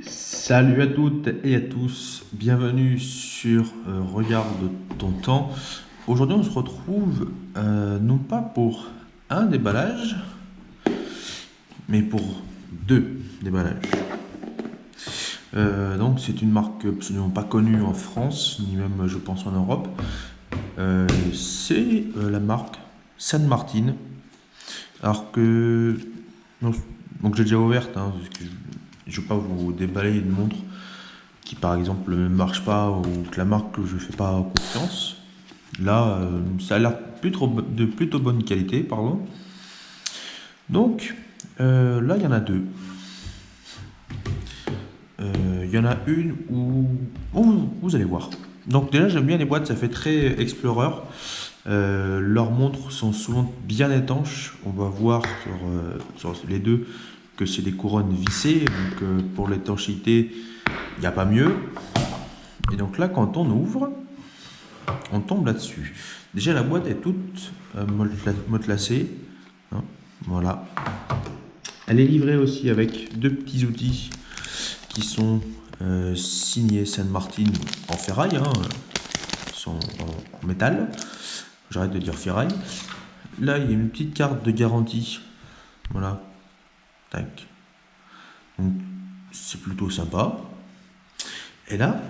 Salut à toutes et à tous, bienvenue sur Regarde ton temps. Aujourd'hui on se retrouve non pas pour un déballage, mais pour deux déballages. Donc c'est une marque absolument pas connue en France, ni même je pense en Europe. C'est la marque San Martin. Alors que... Donc j'ai déjà ouverte, hein, parce que je ne veux pas vous déballer une montre qui par exemple ne marche pas ou que la marque que je ne fais pas confiance. Là, ça a l'air de plutôt bonne qualité, pardon. Donc, là, il y en a deux. Il y en a une où... vous allez voir. Donc déjà, j'aime bien les boîtes, ça fait très Explorer. Leurs montres sont souvent bien étanches. On va voir sur les deux que c'est des couronnes vissées. Donc pour l'étanchéité, il n'y a pas mieux. Et donc là, quand on ouvre, on tombe là-dessus. Déjà, la boîte est toute motelacée. Hein, voilà. Elle est livrée aussi avec deux petits outils qui sont signés San Martin en ferraille, hein, sont en métal. J'arrête de dire ferraille. Là, il y a une petite carte de garantie. Voilà. Tac. Donc, c'est plutôt sympa. Et là,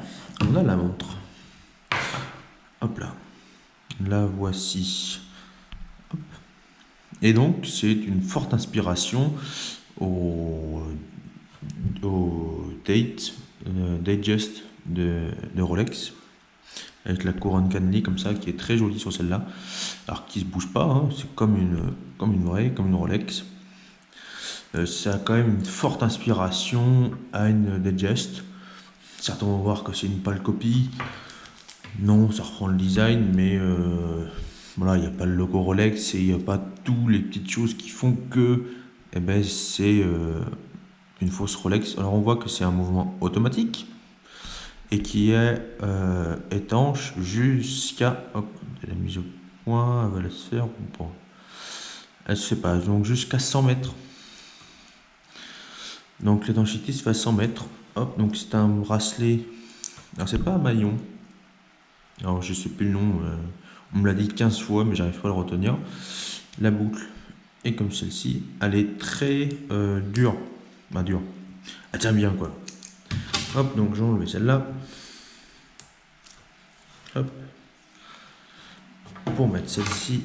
on a la montre. Hop là. La voici. Hop. Et donc, c'est une forte inspiration au Digest de Rolex, avec la couronne cannelée comme ça, qui est très jolie sur celle-là, alors qui se bouge pas, hein, c'est comme une vraie, comme une Rolex. Ça a quand même une forte inspiration à une Digest. Certains vont voir que c'est une pâle copie. Non, ça reprend le design, mais voilà, il n'y a pas le logo Rolex et il n'y a pas toutes les petites choses qui font que c'est une fausse Rolex. Alors on voit que c'est un mouvement automatique et qui est étanche jusqu'à... Hop, la mise au point, elle va la se faire ou pas? Elle se fait pas, donc jusqu'à 100 mètres. Donc l'étanchéité se fait à 100 mètres. Hop, donc c'est un bracelet. Alors c'est pas un maillon. Alors je sais plus le nom. On me l'a dit 15 fois, mais j'arrive pas à le retenir. La boucle est comme celle-ci. Elle est très dure. Bah dure. Elle tient bien quoi. Hop, donc j'ai enlevé celle-là. Hop. Pour mettre celle-ci.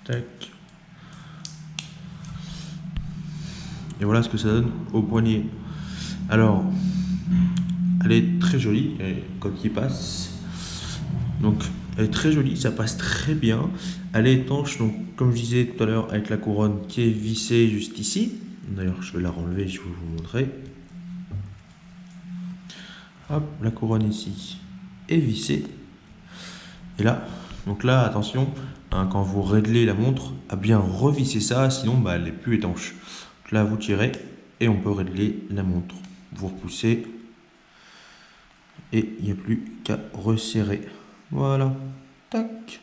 Tac. Et voilà ce que ça donne au poignet. Alors, elle est très jolie quand il passe. Donc, elle est très jolie, ça passe très bien. Elle est étanche, donc comme je disais tout à l'heure, avec la couronne qui est vissée juste ici. D'ailleurs, je vais la renlever, je vais vous montrer. Hop, la couronne ici est vissée. Et là, donc là, attention, hein, quand vous réglez la montre, à bien revisser ça, sinon elle n'est plus étanche. Donc là, vous tirez et on peut régler la montre. Vous repoussez et il n'y a plus qu'à resserrer. Voilà, tac.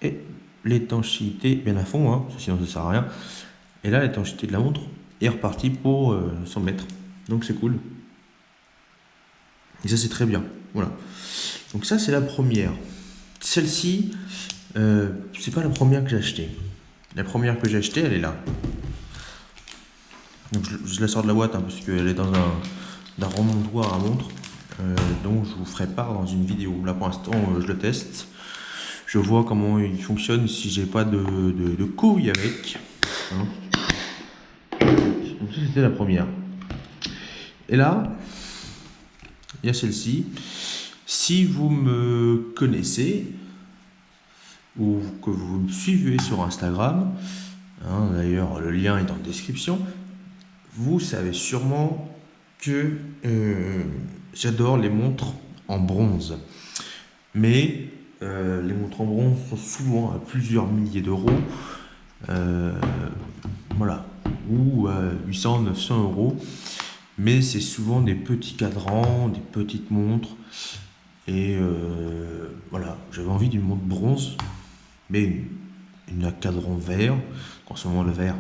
Et l'étanchéité bien à fond, hein, sinon ça sert à rien. Et là, l'étanchéité de la montre est repartie pour 100 mètres. Donc c'est cool. Et ça, c'est très bien. Voilà. Donc ça, c'est la première. Celle-ci, c'est pas la première que j'ai achetée. La première que j'ai achetée, elle est là. Donc je la sors de la boîte, hein, parce qu'elle est dans un remontoir à montre. Donc je vous ferai part dans une vidéo. Là pour l'instant, je le teste. Je vois comment il fonctionne si j'ai pas de couilles avec. Hein. Donc ça, c'était la première. Et là, il y a celle-ci. Si vous me connaissez ou que vous me suivez sur Instagram, hein, d'ailleurs le lien est en description, vous savez sûrement que j'adore les montres en bronze. Mais les montres en bronze sont souvent à plusieurs milliers d'euros. Voilà. Ou à 800, 900 euros. Mais c'est souvent des petits cadrans, des petites montres. Et voilà, j'avais envie d'une montre bronze, mais une à cadran vert. En ce moment, le vert,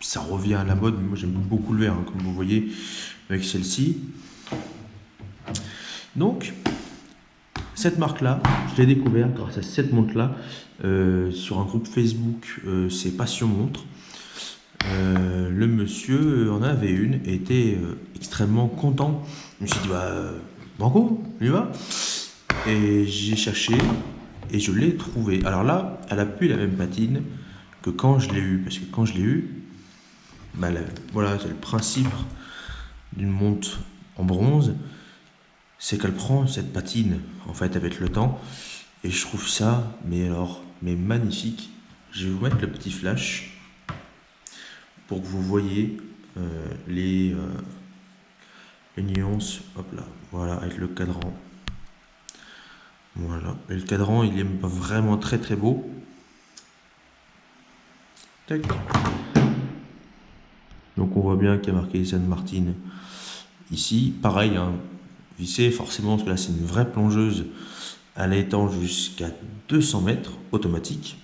ça revient à la mode. Moi j'aime beaucoup le vert, hein, comme vous voyez avec celle-ci. Donc cette marque-là, je l'ai découvert grâce à cette montre-là sur un groupe Facebook, c'est Passion Montre. Le monsieur en avait une et était extrêmement content. Je me suis dit, banco, on y va. Et j'ai cherché et je l'ai trouvée. Alors là, elle a plus la même patine que quand je l'ai eu. Parce que quand je l'ai eu, voilà, c'est le principe d'une montre en bronze, c'est qu'elle prend cette patine en fait avec le temps. Et je trouve ça, mais magnifique. Je vais vous mettre le petit flash pour que vous voyez les nuances. Hop là, voilà, avec le cadran. Voilà, et le cadran il est vraiment très très beau. Tac. Donc on voit bien qu'il y a marqué San Martin ici. Pareil, hein, vissé forcément, parce que là c'est une vraie plongeuse. Elle étend jusqu'à 200 mètres automatique.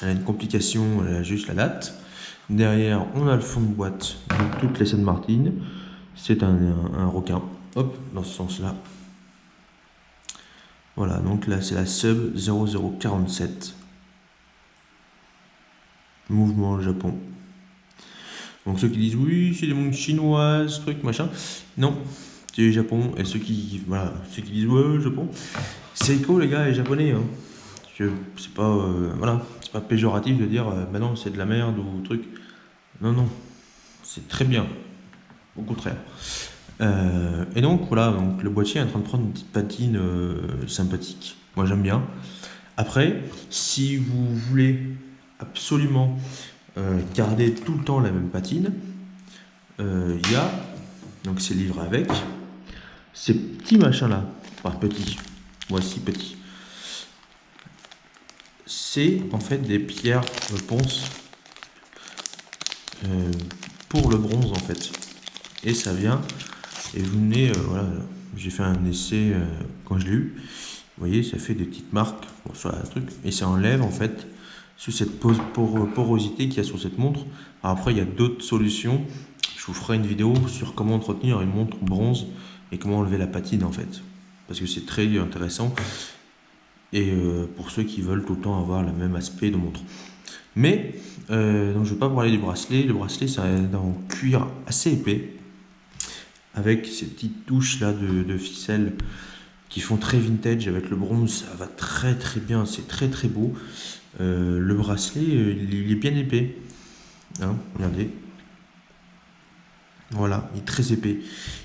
Elle a une complication, elle a juste la date. Derrière, on a le fond de boîte de toutes les San Martin. C'est un requin. Hop, dans ce sens-là. Voilà, donc là, c'est la Sub 0047. Mouvement Japon. Donc ceux qui disent, oui, c'est des montres chinoises, truc, machin. Non, c'est le Japon. Et ceux qui disent, ouais, Japon. Seiko, les gars, est japonais. Hein. C'est pas, c'est pas péjoratif de dire, non, c'est de la merde ou truc. Non, non, c'est très bien. Au contraire. Et donc voilà, donc le boîtier est en train de prendre une petite patine sympathique. Moi j'aime bien. Après, si vous voulez absolument garder tout le temps la même patine, il y a, donc c'est livré avec, ces petits machins là, enfin petits, voici petits. C'est en fait des pierres de ponce pour le bronze en fait. Et ça vient. Et vous venez, voilà, j'ai fait un essai quand je l'ai eu. Vous voyez, ça fait des petites marques sur un truc. Et ça enlève en fait sur cette porosité qu'il y a sur cette montre. Alors après, il y a d'autres solutions. Je vous ferai une vidéo sur comment entretenir une montre bronze et comment enlever la patine en fait. Parce que c'est très intéressant. Et pour ceux qui veulent tout le temps avoir le même aspect de montre. Mais, donc je ne vais pas parler du bracelet. Le bracelet, c'est en cuir assez épais. Avec ces petites touches là de ficelle qui font très vintage avec le bronze, ça va très très bien, c'est très très beau. Le bracelet il est bien épais, hein, regardez, voilà, il est très épais.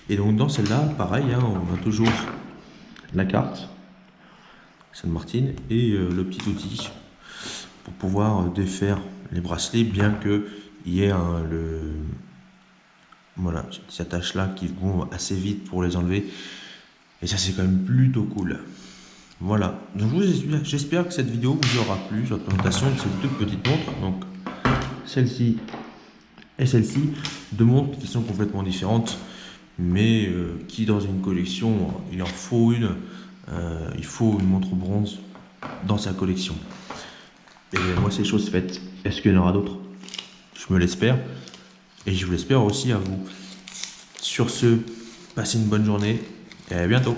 Et donc dans celle-là, pareil, hein, on a toujours la carte San Martin et le petit outil pour pouvoir défaire les bracelets, bien que il y ait voilà, ces attaches-là qui vont assez vite pour les enlever. Et ça, c'est quand même plutôt cool. Voilà. Donc, j'espère que cette vidéo vous aura plu sur la présentation de ces toutes petites montres. Donc, celle-ci et celle-ci. Deux montres qui sont complètement différentes. Mais qui, dans une collection, il en faut une. Il faut une montre bronze dans sa collection. Et moi, c'est chose faite. Est-ce qu'il y en aura d'autres? Je me l'espère. Et je vous l'espère aussi à vous. Sur ce, passez une bonne journée et à bientôt.